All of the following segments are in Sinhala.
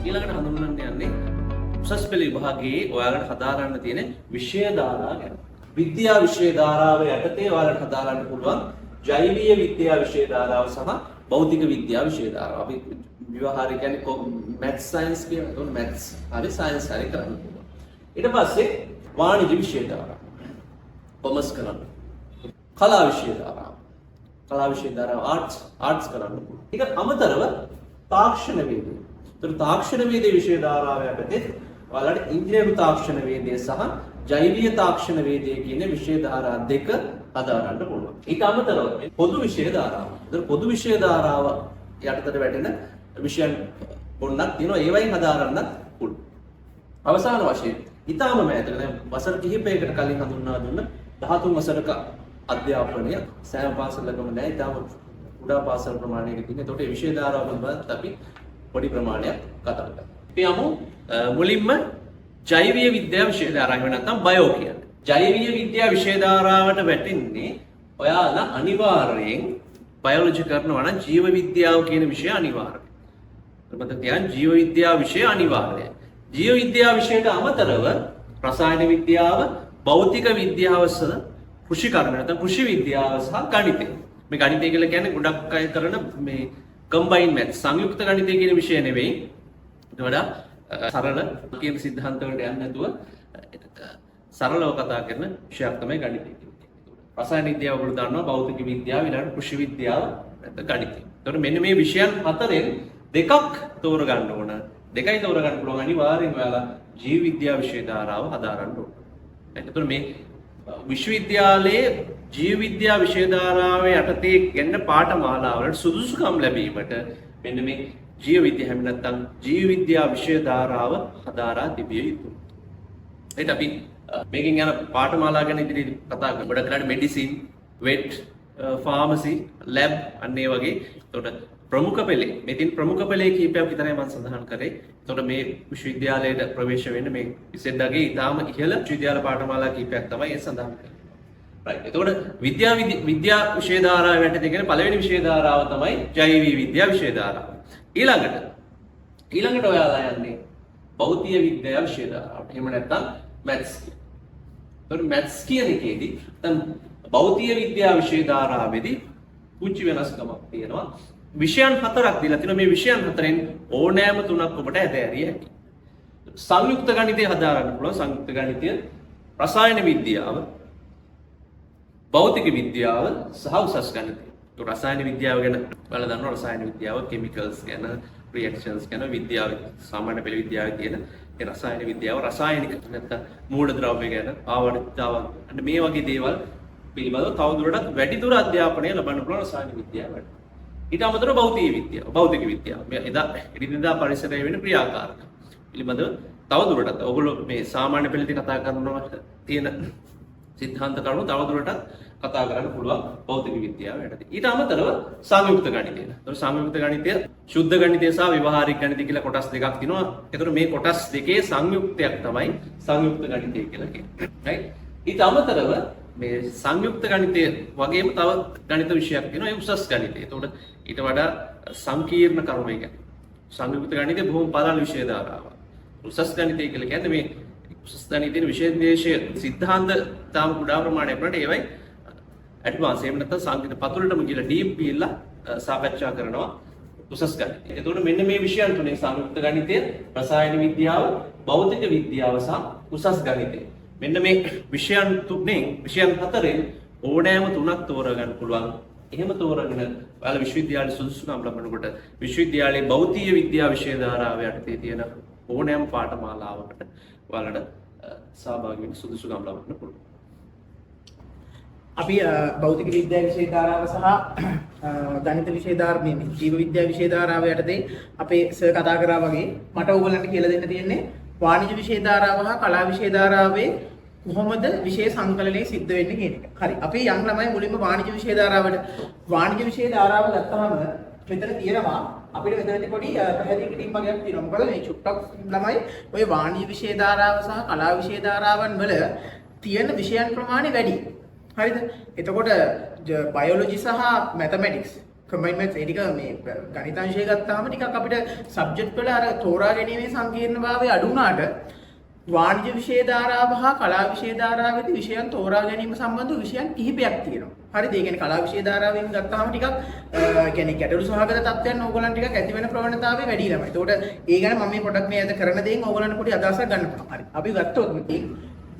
ඊළඟට හඳුන්වන්න යන්නේ උසස් පෙළ විභාගයේ ඔයාලට හදාරන්න තියෙන විෂය ධාරා ගැන. විද්‍යා විෂය ධාරාව යටතේ ඔයාලට හදාරන්න පුළුවන් ජෛවීය විද්‍යා විෂය ධාරාව සහ භෞතික විද්‍යා විෂය ධාරාව. අපි විවහාරය කියන්නේ මැත්ස් සයන්ස් කියන එක. උන් මැත්ස් හරි සයන්ස් හරි කරන්න පුළුවන්. ඊට පස්සේ වාණිජ්‍ය විෂය ධාරාව. කොමර්ස් කරන්න. කලා විෂය ධාරාව. කලා විෂය ධාරාව ආර්ට්ස් කරන්න පුළුවන්. ඒක අමතරව තාක්ෂණ වේදය. ඒතර තාක්ෂණ වේදේ විෂය ධාරාව යටතේ ඔයාලට ඉංජිනේරු තාක්ෂණ වේදය සහ ජෛවීය තාක්ෂණ වේදය කියන විෂය ධාරා දෙක හදාරන්න පුළුවන්. ඊට අමතරව පොදු විෂය ධාරාව. ඒතර පොදු විෂය ධාරාව යටතට වැටෙන විෂයන් පොන්නක් තියෙනවා. ඒවයින් හදාරන්නත් පුළුවන්. අවසාන වශයෙන් ඊටාම මෑතක දැන් වසර කිහිපයකට කලින් හඳුන්වා දුන්න 13 වසරක අධ්‍යාපනය සෑම පාසලකම නැහැ. ඊටාම කුඩා පාසල් ප්‍රමාණයක තියෙන. ඒකට මේ විෂය ධාරාව පිළිබඳව අපි පොඩි ප්‍රමාණයක් කතා කරමු. අපි යමු මුලින්ම ජෛවීය විද්‍යා විෂය ධාරාව නැත්නම් බයෝ කියන්නේ. ජෛවීය විද්‍යා විෂය ධාරාවට වැටෙන්නේ ඔයාලා අනිවාර්යයෙන් බයොලොජි කරනවා නම් ජීව විද්‍යාව කියන විෂය අනිවාර්යයි. මතක තියාගන්න ජීව විද්‍යාව විෂය අනිවාර්යයි. ජීව විද්‍යාව විෂයට අමතරව රසායන විද්‍යාව, භෞතික විද්‍යාව සහ කෘෂි කර්ම නැත්නම් කෘෂි විද්‍යාව සහ ගණිතය. මේ ගණිතය කියලා කියන්නේ ගොඩක් අය කරන මේ කම්බයින් මැත්ස් සංයුක්ත ගණිතය කියන විෂය නෙවෙයි. ඊට වඩා සරල කියන සිද්ධාන්ත වලට යන්නේ නැතුව සරලව කතා කරන විෂයක් තමයි ගණිතය කියන්නේ. රසායන විද්‍යාව වල දන්නවා භෞතික විද්‍යාව, ඊළඟට කෘෂි විද්‍යාව නැත්නම් ගණිතය. ඒතකොට මෙන්න මේ විෂයන් හතරෙන් දෙකක් තෝරගන්න ඕන. දෙකයි තෝරගන්න පුළුවන් අනිවාර්යෙන් ඔයාලා ජීව විද්‍යා විෂය ධාරාව හදාරන්න ඕන. එතකොට මේ විශ්වවිද්‍යාලයේ ජීව විද්‍යා විෂය ධාරාව යටතේ ගෙන්න පාඨමාලාවලට සුදුසුකම් ලැබීමට මෙන්න මේ ජීව විද්‍යාව හැම නැත්නම් ජීව විද්‍යා විෂය ධාරාව හදාරා තිබිය යුතුයි. ඒත් අපි මේකෙන් යන පාඨමාලා ගැන ඉදිරියට කතා කරමු. ගොඩක් කරලා මෙඩිසින්, වෙට්, ෆාමසි, ලැබ් අන්න ඒ වගේ. එතකොට ප්‍රමුඛ පෙළේ මෙතින් ප්‍රමුඛ පෙළේ කීපයක් විතරයි මම සඳහන් කරේ. එතකොට මේ විශ්වවිද්‍යාලයට ප්‍රවේශ වෙන්න මේ ඉසෙඩ්ඩගේ ඊටාම ඉහළ විශ්වවිද්‍යාල පාඨමාලා කීපයක් තමයි ඒ සඳහන් කරන්නේ. රයිට්. එතකොට විද්‍යා විෂය ධාරාව යටතේ කියන පළවෙනි විෂය ධාරාව තමයි ජෛවීය විද්‍යා විෂය ධාරාව. ඊළඟට ඔයාලා යන්නේ භෞතික විද්‍යා විෂය ධාරාවට. එහෙම නැත්නම් මැත්ස් කියන. එතකොට මැත්ස් කියන එකේදී නැත්නම් භෞතික විද්‍යා විෂය ධාරාවේදී පුංචි වෙනස්කමක් තියෙනවා. විෂයන් හතරක් දීලා තිනවා. මේ විෂයන් හතරෙන් ඕනෑම තුනක් ඔබට ඇදහැරිය හැකියි. සංයුක්ත ගණිතය හදාරන්න පුළුවන්. සංයුක්ත ගණිතය, රසායන විද්‍යාව, භෞතික විද්‍යාව සහ උසස් ගණිතය. તો රසායන විද්‍යාව ගැන ඔයාලා දන්නවා. රසායන විද්‍යාව කෙමිකල්ස් ගැන, රියැක්ෂන්ස් ගැන විද්‍යාව සාමාන්‍ය පෙළ විද්‍යාවේ තියෙන ඒ රසායන විද්‍යාව, රසායනික නැත්නම් මූලද්‍රව්‍ය ගැන, ආවර්තිතාව අන්න මේ වගේ දේවල් පිළිබඳව තවදුරටත් වැඩිදුර අධ්‍යාපනය ලබන්න පුළුවන් රසායන විද්‍යාවට. ඊට අමතරව භෞතික විද්‍යාව මේ එදිනෙදා පරිසරයේ වෙන ක්‍රියාකාරකම් පිළිබඳව තවදුරටත් ඔයගොල්ලෝ මේ සාමාන්‍ය පෙළේදී කතා කරනවා තියෙන සිද්ධාන්ත කරුණු තවදුරටත් කතා කරන්න පුළුවන් භෞතික විද්‍යාව යටතේ. ඊට අමතරව සංයුක්ත ගණිතය. ඒතකොට සංයුක්ත ගණිතය, ශුද්ධ ගණිතය සහ ව්‍යවහාරික ගණිතය කියලා කොටස් දෙකක් තියෙනවා. ඒතකොට මේ කොටස් දෙකේ සංයුක්තයක් තමයි සංයුක්ත ගණිතය කියලා කියන්නේ. right? ඊට අමතරව මේ සංයුක්ත ගණිතය වගේම තව ගණිත විෂයක් තියෙනවා. ඒ උසස් ගණිතය. ඒතකොට ඊට වඩා සංකීර්ණ කරුණු කියන්නේ. සංයුක්ත ගණිතය බොහොම පරණ විෂය ධාරාවක්. උසස් ගණිතය කියලා කියන්නේ මේ උසස් ගණිතයේ විශේෂ සිද්ධාන්ත තාම කුඩා ප්‍රමාණයක් වුණාට ඒවයි ඇඩ්වාන්ස් එහෙම නැත්නම් සංකීර්ණ පතුලටම ගිහලා ඩීප් ගිහලා සාකච්ඡා කරනවා උසස් ගණිතය. එතකොට මෙන්න මේ විෂයන් තුනේ සංයුක්ත ගණිතය, රසායන විද්‍යාව, භෞතික විද්‍යාව සහ උසස් ගණිතය. මෙන්න මේ විෂයන් හතරෙන් ඕනෑම තුනක් තෝරගන්න පුළුවන්. එහෙම තෝරගෙන ඔයාලා විශ්වවිද්‍යාලයේ සුදුසුකම් ලබනකොට විශ්වවිද්‍යාලයේ භෞතික විද්‍යා විෂය ධාරාව යටතේ තියෙන ඕනෑම පාඨමාලාවකට ඔයාලට සහභාගී වෙන්න සුදුසුකම් ලබන්න පුළුවන්. අපි භෞතික විද්‍යා විෂය ධාරාව සහ ගණිත විෂය ධාරාව මේ ජීව විද්‍යා විෂය ධාරාව යටතේ අපේ සර් කතා කරා වගේ මට ඕගොල්ලන්ට කියලා දෙන්න තියෙන්නේ වාණිජ්‍ය විෂය ධාරාව හා කලා විෂය ධාරාවේ කොහොමද විෂය සංකලනය සිද්ධ වෙන්නේ කියන එක. හරි. අපි යම් ළමයි මුලින්ම වාණිජ්‍ය විෂය විෂය ධාරාව ගත්තාම මෙතන තියෙනවා අපිට මෙතනදී පොඩි පැහැදිලි කිරීමක් තියෙනවා. මොකද මේ චුට්ටක් ළමයි ওই වාණිජ්‍ය විෂය ධාරාව සහ කලා විෂය ධාරාවන් වල තියෙන විෂයන් ප්‍රමාණය වැඩි. හරිද? එතකොට බයොලොජි සහ මැතමැටික්ස් කම්බයින්මන්ට්ස් ඒ ටික මේ ගණිතාංශය ගත්තාම ටිකක් අපිට සබ්ජෙක්ට් වල අර තෝරා ගැනීමේ සංකීර්ණභාවය අඩු වුණාට වාණිජ්‍ය විෂය ධාරාව හා කලා විෂය ධාරාවේදී විෂයන් තෝරා ගැනීම සම්බන්ධව විෂයන් කිහිපයක් තියෙනවා. හරිද? ඒ කියන්නේ කලා විෂය ධාරාවෙන් ගත්තාම ටිකක් කියන්නේ ගැටලු සහගත තත්ත්වයන් ඕගොල්ලන් ටිකක් ඇති වෙන ප්‍රවණතාවය වැඩි ළමයි. ඒතකොට ඒ ගැන මම මේ පොඩක් මේ අද කරන දේෙන් ඕගොල්ලන්ට පොඩි අදහසක් ගන්න පුළුවන්. හරි. අපි ගත්තොත්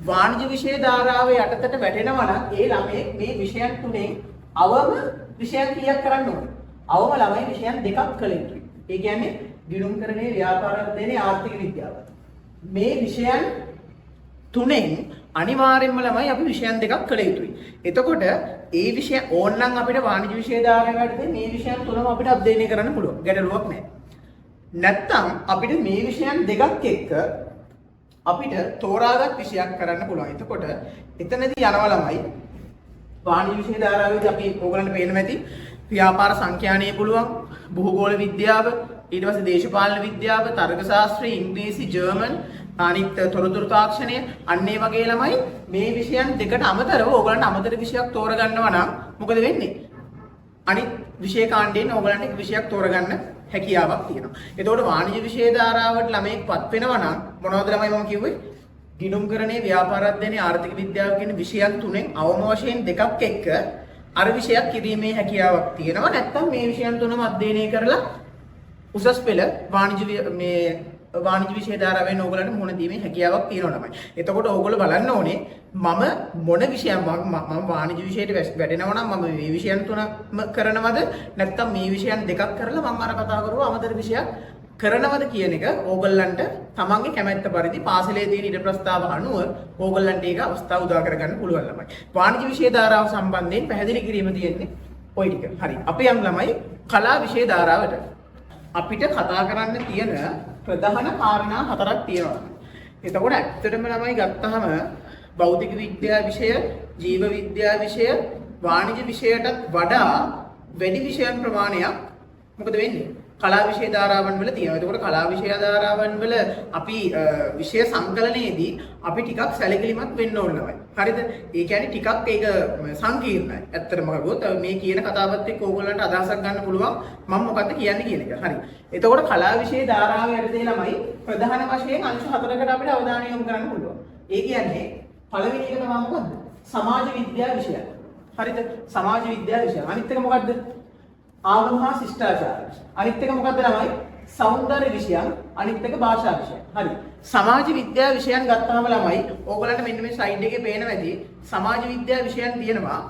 වාණිජ්‍ය විෂය ධාරාවේ යටතට වැටෙනවා නම් ඒ ළමයේ මේ විෂයන් තුනෙන් අවම විෂයන් කීයක් කරන්න ඕනේ? අවම ළමයි විෂයන් දෙකක් කළ යුතුයි. ඒ කියන්නේ ගිණුම්කරණයේ ව්‍යාපාර අධ්‍යයනයේ ආර්ථික විද්‍යාව. මේ විෂයන් තුනෙන් අනිවාර්යෙන්ම ළමයි අපි විෂයන් දෙකක් කළ යුතුයි. එතකොට ඒ විෂය ඕනනම් අපිට වාණිජ්‍ය විෂය ධාරාවට මේ විෂයන් තුනම අපිට අධ්‍යයනය කරන්න පුළුවන්. ගැටලුවක් නැහැ. නැත්තම් අපිට මේ විෂයන් දෙකක් එක්ක අපිට තෝරාගත් විෂයක් කරන්න පුළුවන්. එතකොට එතනදී යනවා ළමයි වාණිජ්‍ය විෂය ධාරාවේදී අපි ඕගලන්ට පේන්න ඇති ව්‍යාපාර සංඛ්‍යානය පුළුවන්, භූගෝල විද්‍යාව, ඊට පස්සේ දේශපාලන විද්‍යාව, තර්ක ශාස්ත්‍රය, ඉංග්‍රීසි, ජර්මන්, අනිත් තොරතුරු තාක්ෂණය, අන්න ඒ වගේ ළමයි මේ විෂයන් දෙකට අමතරව ඕගලන්ට අමතර විෂයක් තෝරගන්නවා නම් මොකද වෙන්නේ? අනිත් විෂය කාණ්ඩයෙන් ඕගලන්ට විෂයක් තෝරගන්න හැකියාවක් තියෙනවා. එතකොට වාණිජ්‍ය විෂය ධාරාවට ළමයෙක්පත් වෙනවා නම් මොනවද ළමයි මම කිව්වේ? ගිණුම්කරණයේ ව්‍යාපාර අධ්‍යයනයේ ආර්ථික විද්‍යාව කියන විෂයන් තුනෙන් අවම වශයෙන් දෙකක් එක්ක අර විෂයක් කිරීමේ හැකියාවක් තියෙනවා. නැත්නම් මේ විෂයන් තුනම අධ්‍යයනය කරලා උසස් පෙළ වාණිජ්‍ය විෂය ධාරාවෙන් ඕගලන්ට මුහුණ දීමේ හැකියාවක් තියෙනවා ළමයි. එතකොට ඕගොල්ලෝ බලන්න ඕනේ මම මොන විෂයක් මම වාණිජ්‍ය විෂයට වැටෙනවා නම් මම මේ විෂයන් තුනම කරනවද නැත්නම් මේ විෂයන් දෙකක් කරලා මම අර කතා කරුවා අමතර විෂයක් කරනවද කියන එක ඕගොල්ලන්ට තමන්ගේ කැමැත්ත පරිදි පාසලේ තියෙන ඉඩ ප්‍රස්තාව අනුව ඕගොල්ලන්ට ඒක අවස්ථාව උදා කරගන්න පුළුවන් ළමයි. වාණිජ්‍ය විෂය ධාරාව සම්බන්ධයෙන් පැහැදිලි කිරීම තියෙන්නේ ওই ටික. හරි. අපි යම් ළමයි කලා විෂය ධාරාවට අපිට කතා කරන්න තියෙන ප්‍රධාන කාරණා හතරක් තියෙනවා. එතකොට ඇත්තටම ළමයි ගත්තාම භෞතික විද්‍යා විෂය, ජීව විද්‍යා විෂය, වාණිජ්‍ය විෂයටත් වඩා වැඩි විෂයන් ප්‍රමාණයක් මොකද වෙන්නේ? කලා විෂය ධාරාවන් වල තියෙනවා. එතකොට කලා විෂය ධාරාවන් වල අපි විෂය සංකලනයේදී අපි ටිකක් සැලකිලිමත් වෙන්න ඕන ළමයි. හරිද? ඒ කියන්නේ ටිකක් ඒක සංකීර්ණයි. ඇත්තටම ගත්තොත් මේ කියන කතාවත් එක්ක ඕගොල්ලන්ට අදහසක් ගන්න පුළුවන් මම මොකද්ද කියන්නේ කියන එක. හරි. එතකොට කලා විෂය ධාරාව යටතේ ළමයි ප්‍රධාන වශයෙන් අංශ 4කට අපිට අවධානය යොමු කරන්න පුළුවන්. ඒ කියන්නේ පළවෙනි එක තමයි මොකද්ද? සමාජ විද්‍යා විෂය. හරිද? සමාජ විද්‍යා විෂය. අනිත් එක මොකද්ද? ආගම හා ශිෂ්ටාචාර. අනිත් එක මොකද්ද ළමයි? සෞන්දර්ය විෂයන්. අනිත් එක භාෂා විෂයන්. හරි. සමාජ විද්‍යා විෂයන් ගත්තාම ළමයි ඕගොල්ලන්ට මෙන්න මේ ස්ලයිඩ් එකේ පේන වැඩි සමාජ විද්‍යා විෂයන් තියෙනවා.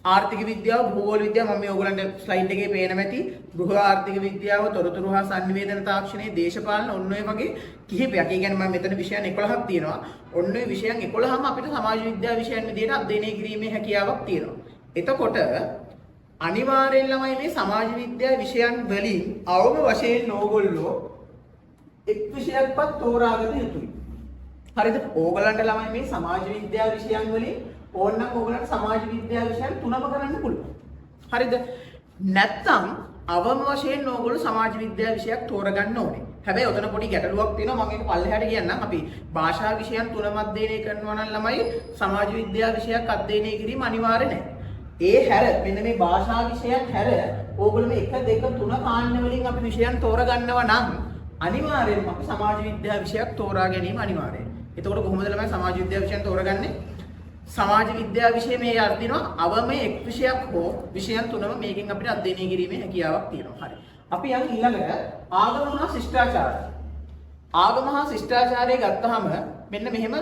ආර්ථික විද්‍යාව, භූගෝල විද්‍යාව මම මේ ඕගොල්ලන්ට ස්ලයිඩ් එකේ පේන වැඩි ගෘහ ආර්ථික විද්‍යාව, තොරතුරු හා සංනිවේදන තාක්ෂණයේ, දේශපාලන ඔන්න ඔය වගේ කිහිපයක්. ඒ කියන්නේ මම මෙතන විෂයන් 11ක් තියෙනවා. ඔන්න ඔය විෂයන් 11ම අපිට සමාජ විද්‍යා විෂයන් විදිහට අධ්‍යයනය කිරීමේ හැකියාවක් තියෙනවා. එතකොට අනිවාර්යෙන් ළමයි මේ සමාජ විද්‍යා විෂයන් වලින් අවම වශයෙන් ඕගොල්ලෝ එක් විෂයක්වත් තෝරාගත යුතුයි. හරිද? ඕගලන්ට ළමයි මේ සමාජ විද්‍යා විෂයන් වලින් ඕනනම් ඕගලන්ට සමාජ විද්‍යා විෂයන් තුනම කරන්න පුළුවන්. හරිද? නැත්තම් අවම වශයෙන් ඕගොල්ලෝ සමාජ විද්‍යා විෂයක් තෝරගන්න ඕනේ. හැබැයි ඔතන පොඩි ගැටලුවක් තියෙනවා. මම ඒක පල්ලෙහාට කියන්නම්. අපි භාෂා විෂයන් තුනම අධ්‍යයනය කරනවා නම් ළමයි සමාජ විද්‍යා විෂයක් අධ්‍යයනය කිරීම අනිවාර්ය නැහැ. ඒ හැර මෙන්න මේ භාෂා විෂයන් හැර ඕගොල්ලෝ මේ 1 2 3 කාණ්ඩ වලින් අපි විෂයන් තෝරගන්නවා නම් අනිවාර්යයෙන්ම අපි සමාජ විද්‍යා විෂයක් තෝරා ගැනීම අනිවාර්යයි. එතකොට කොහොමද ළමයි සමාජ විද්‍යා විෂයන් තෝරගන්නේ? සමාජ විද්‍යා විෂය මේ අර්ථිනවා අවම එක් විෂයක් හෝ විෂයන් තුනම මේකෙන් අපිට අධ්‍යයනය කිරීමේ හැකියාවක් තියෙනවා. හරි. අපි යන් ඊළඟට ආගම හා ශිෂ්ටාචාරය. ආගම හා ශිෂ්ටාචාරය ගත්තාම මෙන්න මෙහෙම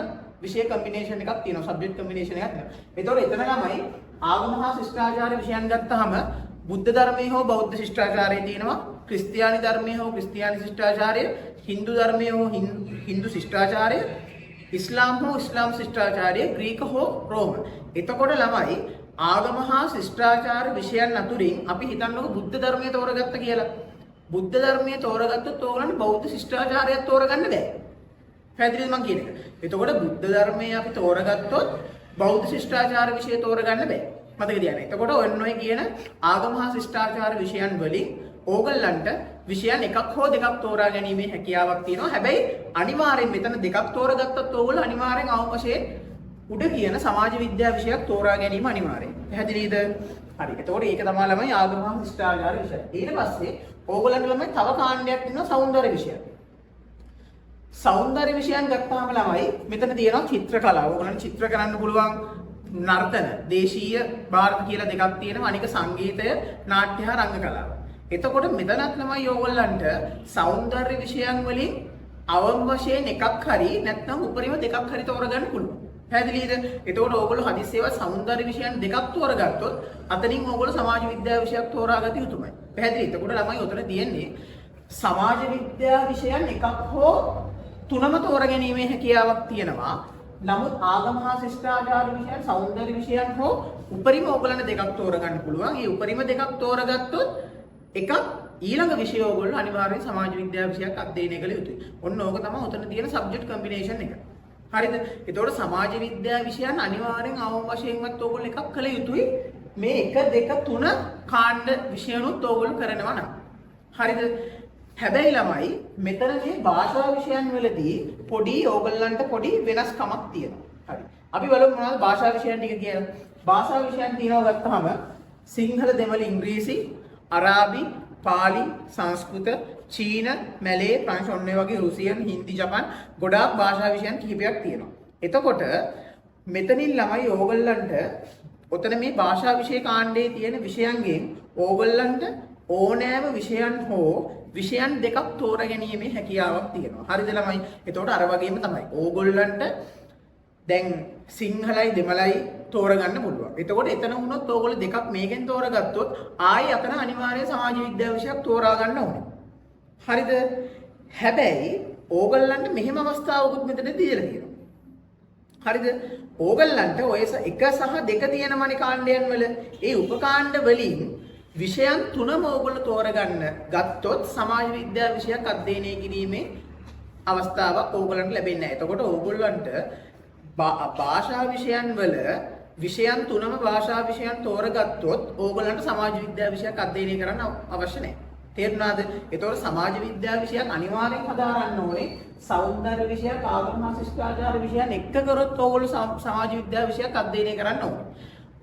විෂය කම්බිනේෂන් එකක් තියෙනවා. සබ්ජෙක්ට් කම්බිනේෂන් එකක් තියෙනවා. එතකොට එතන ළමයි ආගම හා ශිෂ්ටාචාර විෂයන් ගත්තාම බුද්ධ ධර්මයේ හෝ බෞද්ධ ශිෂ්ටාචාරය තියෙනවා. ක්‍රිස්තියානි ධර්මයේ හෝ ක්‍රිස්තියානි ශිෂ්ටාචාරය, හින්දු ධර්මයේ හෝ හින්දු ශිෂ්ටාචාරය, ඉස්ලාම් හෝ ඉස්ලාම් ශිෂ්ටාචාරය, ග්‍රීක හෝ රෝම. එතකොට ළමයි ආගම හා ශිෂ්ටාචාර විෂයන් අතුරින් අපි හිතන්නකො බුද්ධ ධර්මයේ තෝරගත්ත කියලා. බුද්ධ ධර්මයේ තෝරගත්තොත් ඕගලන්ට බෞද්ධ ශිෂ්ටාචාරයක් තෝරගන්න බෑ. පැහැදිලිද මං කියන එක? එතකොට බුද්ධ ධර්මයේ අපි තෝරගත්තොත් බෞද්ධ ශිෂ්ටාචාර විෂය තෝරගන්න බෑ. මතක තියාගන්න. එතකොට ඔන්න ඔය කියන ආගම හා ශිෂ්ටාචාර විෂයන් වලින් ඕගලන්ට විෂයන් එකක් හෝ දෙකක් තෝරා ගැනීමේ හැකියාවක් තියෙනවා. හැබැයි අනිවාර්යෙන් මෙතන දෙකක් තෝරගත්තොත් ඕගොල්ලෝ අනිවාර්යෙන් අවම වශයෙන් උඩ කියන සමාජ විද්‍යා විෂයක් තෝරා ගැනීම අනිවාර්යයි. පැහැදිලිද? හරි. එතකොට ඒක තමයි ළමයි ආගම හා ශිෂ්ටාචාර විෂය. ඊට පස්සේ ඕගොල්ලන්ට ළමයි තව කාණ්ඩයක් ඉන්නවා සෞන්දර්ය විෂයක්. සෞන්දර්ය විෂයන් ගත්තාම ළමයි මෙතන තියෙනවා චිත්‍ර කලාව. ඕගොල්ලන්ට චිත්‍ර කරන්න පුළුවන් නර්තන, දේශීය ಭಾರತ කියලා දෙකක් තියෙනවා. අනික සංගීතය, නාට්‍ය හා රංග කලාව. එතකොට මෙතනත් ළමයි ඕගොල්ලන්ට සෞන්දර්ය විෂයන් වලින් අවම වශයෙන් එකක් හරි නැත්නම් උපරිම දෙකක් හරි තෝරගන්න පුළුවන්. පැහැදිලිද? එතකොට ඕගොල්ලෝ හදිස්සියව සෞන්දර්ය විෂයන් දෙකක් තෝරගත්තොත් අතනින් ඕගොල්ලෝ සමාජ විද්‍යාව විෂයක් තෝරාගත යුතුමයි. පැහැදිලි? එතකොට ළමයි උතන තියෙන්නේ සමාජ විද්‍යාව විෂයන් එකක් හෝ තුනම තෝරගැනීමේ හැකියාවක් තියෙනවා. නමුත් ආගම හා ශිෂ්ටාචාර විෂයන්, සෞන්දර්ය විෂයන් හෝ උපරිම ඕගොල්ලන්ට දෙකක් තෝරගන්න පුළුවන්. මේ උපරිම දෙකක් තෝරගත්තොත් එකක් ඊළඟ විෂය ඕගොල්ලෝ අනිවාර්යයෙන් සමාජ විද්‍යාව විෂයක් අධ්‍යයනය කළ යුතුයි. ඔන්න ඕක තමයි උතන තියෙන සබ්ජෙක්ට් කම්බිනේෂන් එක. හරිද? එතකොට සමාජ විද්‍යාව විෂයන් අනිවාර්යෙන් අවම වශයෙන්වත් ඕගොල්ලෝ එකක් කළ යුතුයි. මේ 1 2 3 කාණ්ඩ විෂයනුත් ඕගොල්ලෝ කරනවා නම්. හරිද? හැබැයි ළමයි මෙතන මේ භාෂා විෂයන් වලදී පොඩි ඕගොල්ලන්ට පොඩි වෙනස්කමක් තියෙනවා. හරි. අපි බලමු මොනවද භාෂා විෂයන් ටික කියලා. භාෂා විෂයන් තියෙනවා ගත්තාම සිංහල, දෙමළ, ඉංග්‍රීසි, අරාබි, පාලි, සංස්කෘත, චීන, මැලේ, ප්‍රංශ ඔන්න ඔය වගේ රුසියන්, හින්දි, ජපන් ගොඩාක් භාෂා විෂයන් කිහිපයක් තියෙනවා. එතකොට මෙතනින් ළමයි ඕගොල්ලන්ට ඔතන මේ භාෂා විෂය කාණ්ඩයේ තියෙන විෂයන්ගෙන් ඕගොල්ලන්ට ඕනෑම විෂයන් හෝ විෂයන් දෙකක් තෝරගැනීමේ හැකියාවක් තියෙනවා. හරිද ළමයි? එතකොට අර වගේම තමයි. ඕගොල්ලන්ට දැන් සිංහලයි දෙමළයි තෝරගන්න පුළුවන්. එතකොට එතන වුණොත් ඕගොල්ලෝ දෙකක් මේකෙන් තෝරගත්තොත් ආයි අතන අනිවාර්ය සමාජ විද්‍යාව විෂයක් තෝරා ගන්න ඕනේ. හරිද? හැබැයි ඕගොල්ලන්ට මෙහෙම අවස්ථාවකුත් මෙතන දීලා තියෙනවා. හරිද? ඕගොල්ලන්ට ඔය 1 සහ 2 තියෙනමනේ කාණ්ඩයන් වල. ඒ උපකාණ්ඩ වලින් විෂයන් 3ම ඕගොල්ලෝ තෝරගන්න ගත්තොත් සමාජ විද්‍යාව විෂයක් අධ්‍යයනය කිරීමේ අවස්ථාවක් ඕගොල්ලන්ට ලැබෙන්නේ නැහැ. එතකොට ඕගොල්ලන්ට භාෂා විෂයන් වල විෂයන් 3ම භාෂා විෂයන් තෝරගත්තොත් ඕගොල්ලන්ට සමාජ විද්‍යාව විෂයක් අධ්‍යයනය කරන්න අවශ්‍ය නැහැ. තේරුණාද? ඒතකොට සමාජ විද්‍යාව විෂයක් අනිවාර්යෙන් හදාරන්න ඕනේ. සෞන්දර්ය විෂයක්, ආගම හා ශිෂ්ටාචාර විෂයන් එක්ක කරොත් ඕගොල්ලෝ සමාජ විද්‍යාව විෂයක් අධ්‍යයනය කරන්න ඕනේ.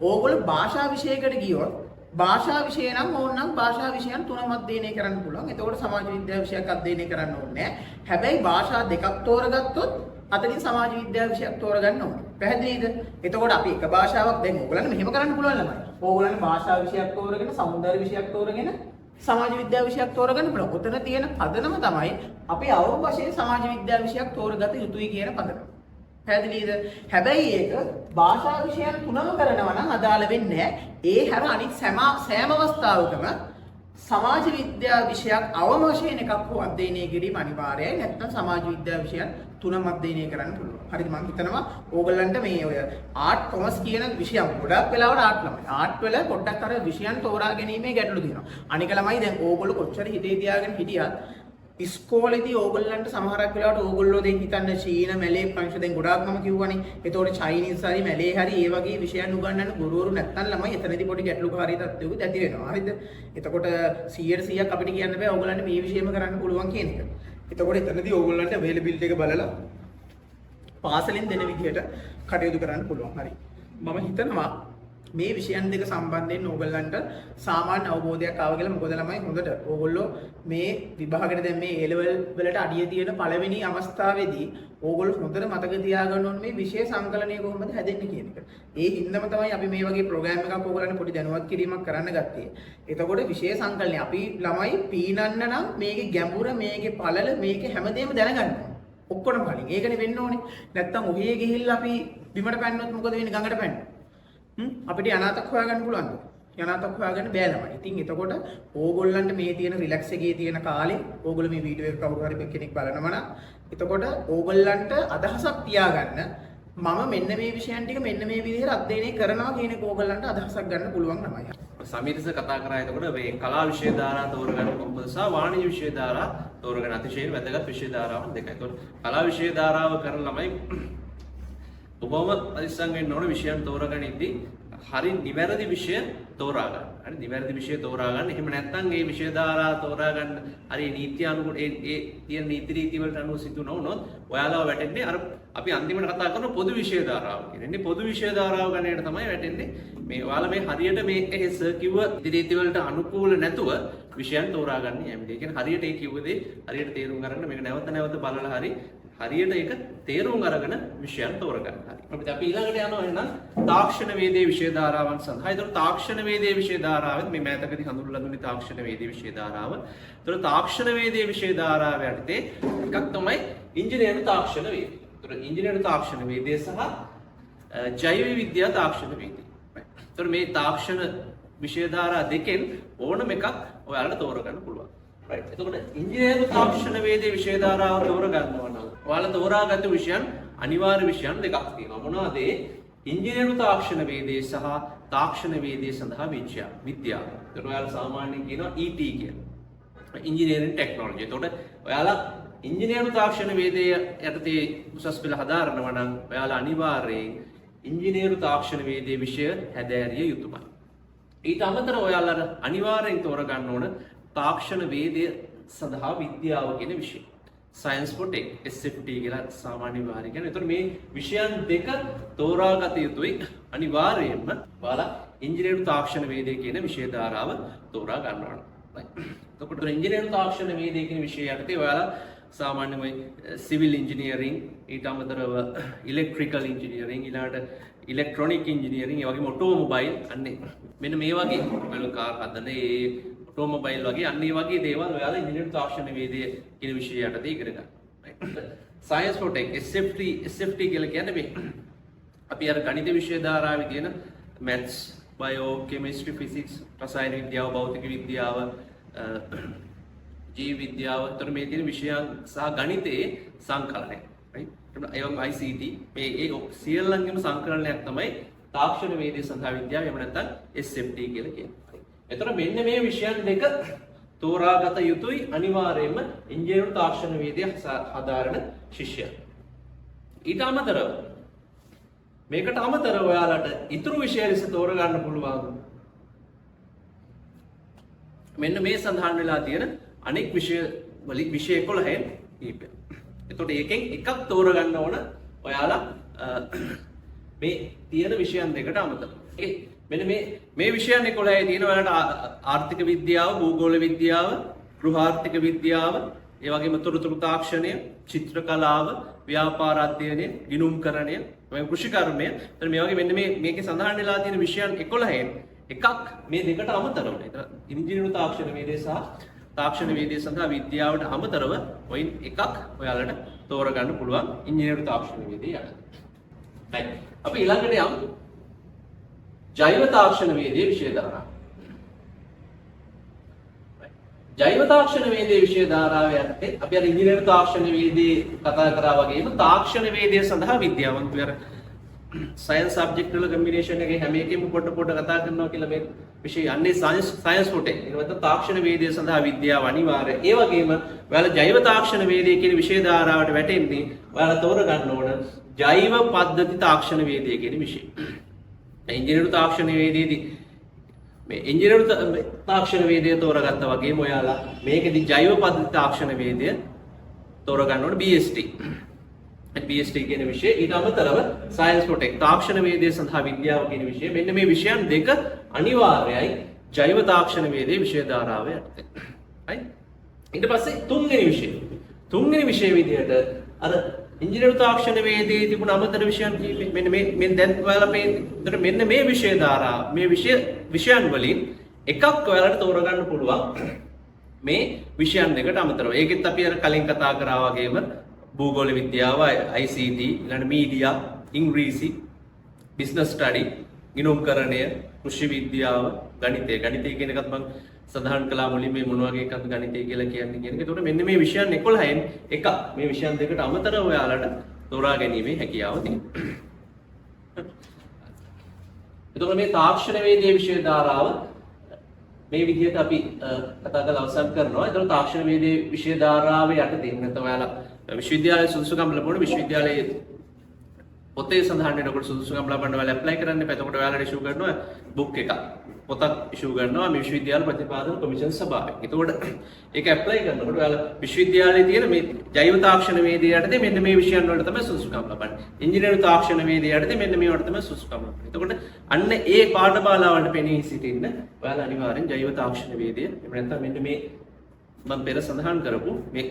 ඕගොල්ලෝ භාෂා විෂයකට ගියොත් භාෂා විෂය නම් ඕනනම් භාෂා විෂයන් 3ම අධ්‍යයනය කරන්න පුළුවන්. එතකොට සමාජ විද්‍යාව විෂයක් අධ්‍යයනය කරන්න ඕනේ නැහැ. හැබැයි භාෂා දෙකක් තෝරගත්තොත් අතනින් සමාජ විද්‍යාව විෂයක් තෝරගන්න ඕනේ. පැහැදිලිද? එතකොට අපි එක භාෂාවක් දැන් ඕගොල්ලන්ට මෙහෙම කරන්න පුළුවන් ළමයි. ඕගොල්ලන්ට භාෂා විෂයක් තෝරගෙන, සෞන්දර්ය විෂයක් තෝරගෙන, සමාජ විද්‍යාව විෂයක් තෝරගන්න පුළුවන්. ඔතන තියෙන පදනම තමයි අපි අවම වශයෙන් සමාජ විද්‍යාව විෂයක් තෝරගත යුතුයි කියන පදනම. පැහැදිලිද? හැබැයි ඒක භාෂා විෂයන් 3ම කරනවා නම් අදාළ වෙන්නේ නැහැ. ඒ හැර අනිත් සෑම අවස්ථාවකම සමාජ විද්‍යාව විෂයක් අවම වශයෙන් එකක් හෝ අධ්‍යයනය කිරීම අනිවාර්යයි. නැත්නම් සමාජ විද්‍යාව විෂයන් 3ම අධ්‍යයනය කරන්න පුළුවන්. හරිද? මම හිතනවා ඕගොල්ලන්ට මේ ඔය ආර්ට් කොමර්ස් කියන විෂයන් ගොඩක් වෙලාවට ආර්ට් ළමයි. ආර්ට් වල පොඩ්ඩක් අර විෂයන් තෝරා ගැනීමේ ගැටලු තියෙනවා. අනික ළමයි දැන් ඕගොල්ලෝ කොච්චර හිතේ තියාගෙන හිටියත් ඉස්කෝලේදී ඕගොල්ලන්ට සමහරක් වෙලාවට ඕගොල්ලෝ දැන් හිතන්න චීන, මැලේ, ප්‍රංශ දැන් ගොඩාක් මම කිව්වනේ. ඒතකොට චයිනීස් හරි මැලේ හරි ඒ වගේ විෂයන් උගන්වන්න ගුරුවරු නැත්නම් ළමයි එතනදී පොඩි ගැටලුකාරී තත්ත්වයක ඇති වෙනවා. හරිද? එතකොට 100% අපිට කියන්න බෑ ඕගොල්ලන්ට මේ විෂයම කරන්න පුළුවන් කියන එක. එතකොට එතනදී ඕගොල්ලන්ට අවේලබිලිටි එක බලලා පාසලෙන් දෙන විදිහට කටයුතු කරන්න පුළුවන්. හරි. මම හිතනවා මේ විෂයන් දෙක සම්බන්ධයෙන් ඕගොල්ලන්ට සාමාන්‍ය අවබෝධයක් ආව කියලා. මොකද ළමයි හොඳට ඕගොල්ලෝ මේ විභාගෙට දැන් මේ A level වලට අඩිය තියෙන පළවෙනි අවස්ථාවේදී ඕගොල්ලෝ හොඳට මතක තියාගන්න ඕනේ මේ විෂය සංකලනය කොහොමද හැදෙන්නේ කියන එක. ඒ හින්දාම තමයි අපි මේ වගේ ප්‍රෝග්‍රෑම් එකක් ඕගොල්ලන්ට පොඩි දැනුවත් කිරීමක් කරන්න ගත්තේ. එතකොට විෂය සංකලනය අපි ළමයි පීනන්න නම් මේකේ ගැඹුර, මේකේ පළල, මේකේ හැමදේම දැනගන්න ඕනේ. ඔක්කොම කලින්. ඒකනේ වෙන්න ඕනේ. නැත්තම් ඔහේ ගිහිල්ලා අපි බිමට පැන්නොත් මොකද වෙන්නේ? ගඟට පැන්නොත්. අපිට යනාතක් හොයාගන්න පුළුවන්ද? යනාතක් හොයාගන්න බෑ ළමයි. ඉතින් එතකොට ඕගොල්ලන්ට මේ තියෙන රිලැක්ස් එකේ තියෙන කාලේ ඕගොල්ලෝ මේ වීඩියෝ එක කවුරු හරි කෙනෙක් බලනවා නම් එතකොට ඕගොල්ලන්ට අදහසක් තියාගන්න මම මෙන්න මේ විෂයන් ටික මෙන්න මේ විදිහට අධ්‍යයනය කරනවා කියන එක ඕගොල්ලන්ට අදහසක් ගන්න පුළුවන් ළමයි. සමීරස කතා කරා එතකොට මේ කලා විෂය ධාරා තෝරගන්න කොහොමද සහ වාණිජ්‍ය විෂය ධාරා තෝරගන්න අතිශයින් වැදගත් විෂය ධාරාවන් දෙකයි. එතකොට කලා විෂය ධාරාව කරන ළමයි ඔබම පරිස්සම් වෙන්න ඕන විෂයන් තෝරගනිද්දී හරි නිවැරදි විෂය තෝරා ගන්න. හරි නිවැරදි විෂය තෝරා ගන්න. එහෙම නැත්නම් ඒ විෂය ධාරා තෝරා ගන්න හරි නීති අනුකූල ඒ තියෙන නීති රීති වලට අනුව සිදු නොවුනොත් ඔයාලා වැටෙන්නේ අර අපි අන්තිමට කතා කරන පොදු විෂය ධාරාව කියන්නේ. පොදු විෂය ධාරාව ගණයට තමයි වැටෙන්නේ. මේ ඔයාලා මේ හරියට මේ හෙස කිව්ව නීති රීති වලට අනුකූල නැතුව විෂයන් තෝරා ගන්න යන්නේ. ඒ කියන්නේ හරියට ඒ කිව්ව දේ හරියට තේරුම් ගන්න මේක නැවත නැවත බලලා හරියට ඒක තේරුම් අරගෙන විෂයන් තෝරගන්න. හරි. අපි ඊළඟට යනවා එහෙනම් තාක්ෂණ වේදේ විෂය ධාරාවන් සඳහා. ඒතර තාක්ෂණ වේදේ විෂය ධාරාවෙත් මේ මෑතකදී හඳුන්වලා දුන්නේ තාක්ෂණ වේදේ විෂය ධාරාව. ඒතර තාක්ෂණ වේදේ විෂය ධාරාව යටතේ එකක් තමයි ඉංජිනේරු තාක්ෂණ වේදේ. ඒතර ඉංජිනේරු තාක්ෂණ වේදේ සහ ජෛව විද්‍යා තාක්ෂණ වේදේ. ඒතර මේ තාක්ෂණ විෂය ධාරා දෙකෙන් ඕනම එකක් ඔයාලට තෝරගන්න පුළුවන්. right. එතකොට ඉංජිනේරු තාක්ෂණ වේදේ විෂය ධාරාව තෝරගන්නවා නම් ඔයාලා තෝරාගත්තු විෂයන් අනිවාර්ය විෂයන් දෙකක් තියෙනවා. මොනවාද ඒ? ඉංජිනේරු තාක්ෂණ වේදේ සහ තාක්ෂණ වේදේ සඳහා විද්‍යාව. ඒතකොට ඔයාලා සාමාන්‍යයෙන් කියනවා ET කියලා. Engineering technology. එතකොට ඔයාලා ඉංජිනේරු තාක්ෂණ වේදේ යටතේ උසස් පෙළ හදාරනවා නම් ඔයාලා අනිවාර්යයෙන් ඉංජිනේරු තාක්ෂණ වේදේ විෂය හැදෑරිය යුතුමයි. ඊට අමතරව ඔයාලා අනිවාර්යෙන් තෝරගන්න ඕන තාක්ෂණ වේදය සඳහා විද්‍යාව කියන විෂය. Science for Tech SFT කියලා සාමාන්‍ය විභාගය කියන්නේ. ඒතර මේ විෂයන් දෙක තෝරාගත යුතුයි අනිවාර්යයෙන්ම. ඔයාලා ඉංජිනේරු තාක්ෂණ වේදය කියන විෂය ධාරාව තෝරා ගන්න ඕන. එතකොට ඉංජිනේරු තාක්ෂණ වේදය කියන විෂය යටතේ ඔයාලා සාමාන්‍යයෙන් සිවිල් ඉංජිනියරින් ඊට අමතරව ඉලෙක්ට්‍රිකල් ඉංජිනියරින් ඊළඟට ඉලෙක්ට්‍රොනික ඉංජිනියරින් ඒ වගේම ඔටෝමොබයිල් අන්නේ මෙන්න මේ වගේ මොබයිල් කාර් හදන ඒ ඔටෝමොබයිල් වගේ අන්නේ වගේ දේවල් ඔයාලා ඉංජිනේරු තාක්ෂණ වේදය කියන විෂය යටතේ ඉගෙන ගන්න. Science for Tech SFT කියලා කියන්නේ මේ අපි අර ගණිත විෂය ධාරාවේ තියෙන maths, bio, chemistry, physics, රසායන විද්‍යාව, භෞතික විද්‍යාව, ජීව විද්‍යාව, අතර මේ තියෙන විෂයන් සහ ගණිතයේ සංකලනය. right. ඒවම ICT මේ ඒ සියල්ලංගෙම සංකලනයක් තමයි තාක්ෂණ වේදේ සඳහා විද්‍යාව එහෙම නැත්නම් SFT කියලා කියන්නේ. එතකොට මෙන්න මේ විෂයන් දෙක තෝරාගත යුතුයි අනිවාර්යයෙන්ම ඉංජිනේරු තාක්ෂණ වේදය හදාරන ශිෂ්‍යයා. ඊට අමතරව මේකට අමතරව ඔයාලට ඉතුරු විෂය ලෙස තෝරගන්න පුළුවන් මෙන්න මේ සඳහන් වෙලා තියෙන අනෙක් විෂය 11න් කීපයක්. එතකොට ඒකෙන් එකක් තෝරගන්න ඕන ඔයාලා මේ තියෙන විෂයන් දෙකට අමතරව. මෙන්න මේ විෂයන් 11ේ තියෙන ඔයාලට ආර්ථික විද්‍යාව, භූගෝල විද්‍යාව, ගෘහාර්ථික විද්‍යාව, ඒ වගේම තොරතුරු තාක්ෂණය, චිත්‍ර කලාව, ව්‍යාපාර අධ්‍යයනය, ගිණුම්කරණය, කෘෂි කර්මය. එතන මේ වගේ මෙන්න මේකේ සඳහන් වෙලා තියෙන විෂයන් 11න් එකක් මේ දෙකට අමතරව. ඒතර ඉංජිනේරු තාක්ෂණ වේදේ සහ තාක්ෂණ වේදේ සඳහා විද්‍යාවට අමතරව ඔයින් එකක් ඔයාලට තෝරගන්න පුළුවන් ඉංජිනේරු තාක්ෂණ වේදේ යටතේ. right. අපි ඊළඟට යමු ජෛව තාක්ෂණ වේදේ විෂය ධාරාව. ජෛව තාක්ෂණ වේදේ විෂය ධාරාව යටතේ අපි අර ඉංජිනේරු තාක්ෂණ වේදේ කතා කරා වගේම තාක්ෂණ වේදේ සඳහා විද්‍යාවන් අපි අර සයන්ස් සබ්ජෙක්ට් වල කම්බිනේෂන් එකේ හැම එකෙම පොඩ කතා කරනවා කියලා මේ විෂය යන්නේ සයන්ස් for Tech. ඒකට තාක්ෂණ වේදේ සඳහා විද්‍යාව අනිවාර්යයි. ඒ වගේම ඔයාලා ජෛව තාක්ෂණ වේදේ කියන විෂය ධාරාවට වැටෙන්නේ ඔයාලා තෝරගන්න ඕන ජෛව පද්ධති තාක්ෂණ වේදේ කියන විෂය. ඉංජිනේරු තාක්ෂණ වේදේදී මේ ඉංජිනේරු තාක්ෂණ වේදය තෝරගත්තා වගේම ඔයාලා මේකෙදි ජෛව පද්ධති තාක්ෂණ වේදය තෝරගන්න ඕන BST. BST කියන විෂය ඊට අමතරව Science for Tech තාක්ෂණ වේදය සඳහා විද්‍යාව කියන විෂය මෙන්න මේ විෂයන් දෙක අනිවාර්යයි ජෛව තාක්ෂණ වේදේ විෂය ධාරාව යටතේ. right. ඊට පස්සේ තුන්වෙනි විෂය විදිහට අර ඉංජිනේරු තාක්ෂණ වේදේ තිබුණ අමතර විෂයන් මෙන්න මේ දැන් ඔයාලා මෙන්න මේ විෂය ධාරා මේ විෂයන් වලින් එකක් ඔයාලට තෝරගන්න පුළුවන් මේ විෂයන් දෙකට අමතරව. ඒකෙත් අපි අර කලින් කතා කරා වගේම භූගෝල විද්‍යාව, ICT, ඊළඟ මීඩියා, ඉංග්‍රීසි, බිස්නස් ස්ටඩි, ගිණුම්කරණය, කෘෂි විද්‍යාව, ගණිතය කියන එකත් මම සඳහන් කළා මුලින් මේ මොන වගේ එකක්ද ගණිතය කියලා කියන්නේ කියන එක. ඒකට මෙන්න මේ විෂයන් 11න් එකක් මේ විෂයන් දෙකට අමතරව ඔයාලට තෝරා ගැනීමේ හැකියාව තියෙනවා. එතකොට මේ තාක්ෂණ වේදේ විෂය ධාරාව මේ විදිහට අපි කතා කරලා අවසන් කරනවා. එතකොට තාක්ෂණ වේදේ විෂය ධාරාවේ යටතේ නැත්නම් ඔයාලා විශ්වවිද්‍යාලයේ සුදුසුකම් ලැබුණ විශ්වවිද්‍යාලයේ පොතේ සඳහන් වෙනකොට සුදුසුකම් ලබන්න ඔයාලා ඇප්ලයි කරන්න එපා. එතකොට ඔයාලට ඉෂුව කරනවා බුක් එකක්. පොතක් ඉෂුව කරනවා මේ විශ්වවිද්‍යාල ප්‍රතිපාදන කොමිෂන් සභාවෙන්. එතකොට ඒක ඇප්ලයි කරනකොට ඔයාලා විශ්වවිද්‍යාලයේ තියෙන මේ ජෛව තාක්ෂණ වේදිකය යටතේ මෙන්න මේ විෂයන් වලට තමයි සුදුසුකම් ලබන්නේ. ඉංජිනේරු තාක්ෂණ වේදිකය යටතේ මෙන්න මේවට තමයි සුදුසුකම් ලබන්නේ. එතකොට අන්න ඒ පාඨමාලාවලට පෙනී සිටින්න ඔයාලා අනිවාර්යෙන් ජෛව තාක්ෂණ වේදිකය එහෙම නැත්නම් මෙන්න මේ මම පෙර සඳහන් කරපු මේ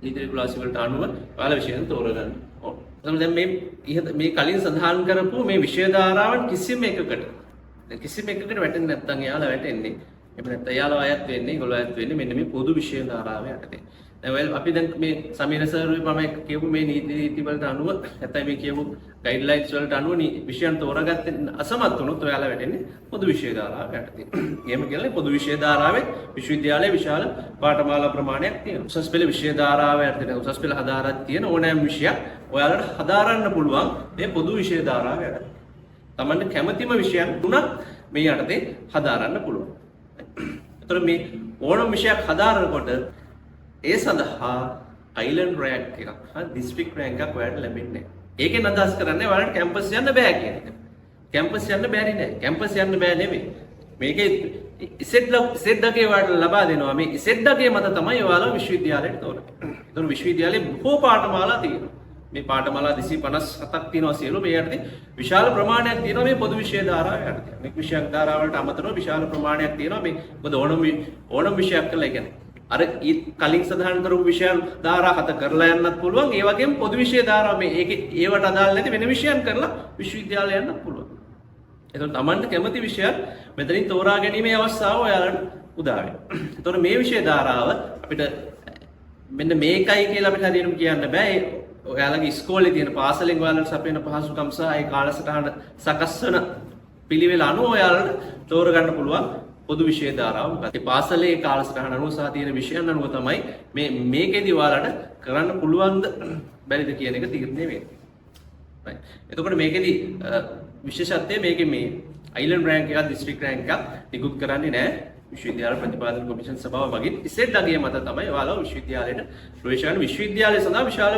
නීති රෙගුලාසි වලට අනුව ඔයාලා විෂයන් තෝරගන්න ඕන. දැන් මේ කලින් සඳහන් කරපු මේ විෂය ධාරාවන් කිසිම එකකට වැටෙන්නේ නැත්නම් එයාලා වැටෙන්නේ. එහෙම නැත්නම් එයාලා අයත් වෙන්නේ, ඒගොල්ලෝ අයත් වෙන්නේ මෙන්න මේ පොදු විෂය ධාරාව යටතේ. දැන් අපි දැන් මේ සමීර සර් මම කියපු මේ නීති වලට අනුව නැත්නම් මේ කියපු ගයිඩ්ලයින්ස් වලට අනුව විෂයන් තෝරාගත්තේ අසමත් වුණොත් ඔයාලා වැටෙන්නේ පොදු විෂය ධාරාව යටතේ. එහෙම කියන්නේ පොදු විෂය ධාරාවේ විශ්වවිද්‍යාලයේ විශාල පාඨමාලා ප්‍රමාණයක් තියෙනවා. උසස් පෙළ විෂය ධාරාව යටතේ උසස් පෙළ හදාරක් තියෙන ඕනෑම විෂයක් ඔයාලට හදාරන්න පුළුවන් මේ පොදු විෂය ධාරාව යටතේ. තමන්ට කැමතිම විෂයන් තුනක් මේ යටතේ හදාරන්න පුළුවන්. ඒතර මේ ඕනම විෂයක් හදාරනකොට ඒ සඳහා අයිලන්ඩ් රෑන්ක් එකක් ඩිස්ට්‍රික්ට් රෑන්ක් එකක් ඔයාලට ලැබෙන්නේ නැහැ. ඒකෙන් අදහස් කරන්නේ ඔයාලට කැම්පස් යන්න බෑ කියන එක. කැම්පස් යන්න බැරි නෑ. කැම්පස් යන්න බෑ නෙමෙයි. මේකේ ඉසෙට් එකේ ඔයාලට ලබා දෙනවා. මේ ඉසෙට් එකේ මත තමයි ඔයාලා විශ්වවිද්‍යාලයට තෝරන්නේ. ඒතර විශ්වවිද්‍යාලයේ බොහෝ පාඨමාලා තියෙනවා. මේ පාඨමාලා 257ක් තියෙනවා සියලු මේ යටතේ විශාල ප්‍රමාණයක් තියෙනවා මේ පොදු විෂය ධාරාව යටතේ. මේ විෂයක් ධාරාවලට අමතරව විශාල ප්‍රමාණයක් තියෙනවා මේ මොකද ඕනම විෂයක් කළා කියන්නේ අර කලින් සඳහන් කරපු විෂයන් ධාරා 7 කරලා යන්නත් පුළුවන්. ඒ වගේම පොදු විෂය ධාරාව මේ ඒවට අදාළ නැති වෙන විෂයන් කරලා විශ්වවිද්‍යාලය යන්නත් පුළුවන්. එතකොට Tamanට කැමති විෂයක් මෙතනින් තෝරා ගැනීමේ අවස්ථාව ඔයාලට උදා වෙනවා. එතකොට මේ විෂය ධාරාව අපිට මෙන්න මේකයි කියලා අපිට හරියටම කියන්න බෑ. ඔයාලගේ ඉස්කෝලේ තියෙන පාසලෙන් ඔයාලට සපයන පහසුකම් සහ ඒ කාලසටහන සකස් වෙන පිළිවෙල අනුව ඔයාලට තෝරගන්න පුළුවන් පොදු විෂය ධාරාව මොකක්ද? ඒ පාසලේ කාලසටහන අනුව සහ තියෙන විෂයන් අනුව තමයි මේකෙදි ඔයාලට කරන්න පුළුවන්ද බැරිද කියන එක තීරණය වෙන්නේ. right. එතකොට මේකෙදි විශේෂත්වය මේකේ මේ අයිලන්ඩ් රෑන්ක් එකක් ඩිස්ට්‍රික්ට් රෑන්ක් එකක් නිකුත් කරන්නේ නැහැ. විශ්වවිද්‍යාල ප්‍රතිපාදන කොමිෂන් සභාව වගේ ඉසෙට් අගය මත තමයි ඔයාලා විශ්වවිද්‍යාලයට ප්‍රවේශ කරන. විශ්වවිද්‍යාලය සඳහා විශාල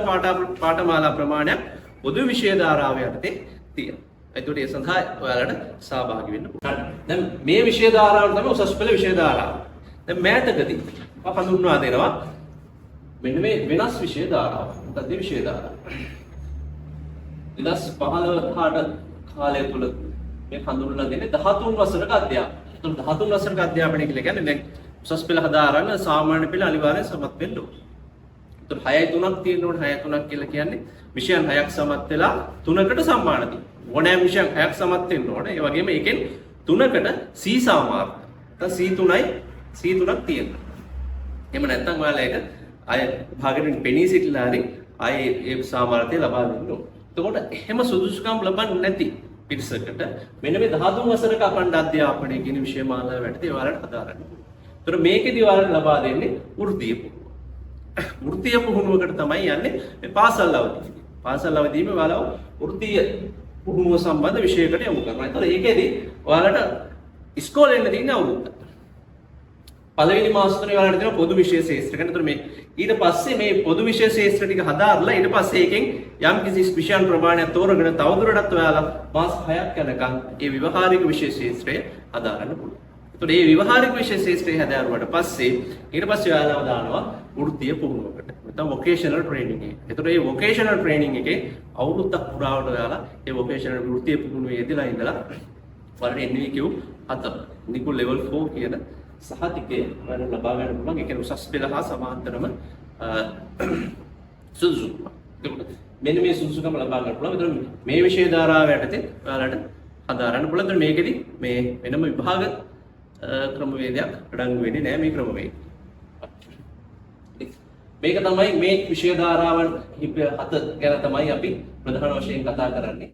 පාඨමාලා ප්‍රමාණයක් පොදු විෂය ධාරාව යටතේ තියෙනවා. ඒකට ඒ සඳහා ඔයාලට සහභාගී වෙන්න පුළුවන්. දැන් මේ විෂය ධාරාව තමයි උසස් පෙළ විෂය ධාරාව. දැන් මෑතකදී අප හඳුන්වා දෙනවා මෙන්න මේ වෙනස් විෂය ධාරාව. මොකක්ද මේ විෂය ධාරාව? 2015 කාලය තුල මේ හඳුන්වලා දෙන්නේ 13 වසරක අධ්‍යාපනය. 13 වසරක අධ්‍යාපනය කියලා කියන්නේ දැන් උසස් පෙළ හදාරන සාමාන්‍ය පෙළ අනිවාර්යෙන් සමත් වෙන්න ඕන. ඒතර 6යි 3ක් තියෙන්න ඕන. 6යි 3ක් කියලා කියන්නේ විෂයන් 6ක් සමත් වෙලා 3කට සම්මාන දෙන්න. ඕනෑම විෂයන් 6ක් සමත් වෙන්න ඕන. ඒ වගේම ඒකෙන් 3කට C සාමාර්ථ. නැත්නම් C3ක් තියෙනවා. එහෙම නැත්නම් ඔයාලා ඒක අය භාගයෙන් පෙනී සිටලා හරි අය ඒ සාමාර්ථය ලබා දෙන්න ඕන. එතකොට එහෙම සුදුසුකම් ලබන්නේ නැති පිරිසකට මෙන්න මේ 13 වසරක අඛණ්ඩ අධ්‍යාපනය කියන විෂය මාලාව යටතේ ඔයාලට හදාරන්න පුළුවන්. ඒතර මේකෙදි ඔයාලට ලබා දෙන්නේ වෘත්තීය පුහුණුව. වෘත්තීය පුහුණුවකට තමයි යන්නේ මේ පාසල් අවධියේදී. පාසල් අවධියේදී ඔයාලා වෘත්තීය පුහුණුව සම්බන්ධ විෂයකට යොමු කරනවා. ඒතර ඒකෙදි ඔයාලට ඉස්කෝලේ ඉන්න තියෙන අවුරුද්ද. පළවෙනි මාස තුනේ ඔයාලට තියෙන පොදු විෂය ශාස්ත්‍ර ගැන. ඒතර මේ ඊට පස්සේ මේ පොදු විෂය ශාස්ත්‍ර ටික හදාarලා ඊට පස්සේ ඒකෙන් යම් කිසි විෂයන් ප්‍රමාණයක් තෝරගෙන තවදුරටත් ඔයාලා මාස 6ක් යනකම් ඒ ව්‍යවහාරික විෂය ශාස්ත්‍රය හදාගන්න පුළුවන්. ඒතකොට මේ ව්‍යවහාරික විෂය ශාස්ත්‍රය හදාරුවාට පස්සේ ඊට පස්සේ ඔයාලව දානවා වෘත්තීය පුහුණුවකට. නැත්නම් වොකේෂනල් ට්‍රේනින් එක. ඒතකොට මේ වොකේෂනල් ට්‍රේනින් එකේ අවුරුද්දක් පුරාවට ඔයාලා මේ වොකේෂනල් වෘත්තීය පුහුණුවේ යෙදලා ඉඳලා ඔයාලට NVQ 7 නිකුල් ලෙවල් 4 කියන සහතිකය ඔයාලට ලබා ගන්න පුළුවන්. ඒ කියන්නේ උසස් පෙළ හා සමාන්තරම සුදුසුකම. මෙන්න මේ සුදුසුකම ලබා ගන්න පුළුවන්. ඒතර මේ විෂය ධාරාව යටතේ ඔයාලට හදාරන්න පුළුවන්. ඒතර මේකෙදි මේ වෙනම විභාග ක්‍රමවේදයක් අඩංගු වෙන්නේ නැහැ මේ ක්‍රමවේදය. මේක තමයි මේ විෂය ධාරාවන් 7 ගැන තමයි අපි ප්‍රධාන වශයෙන් කතා කරන්නේ.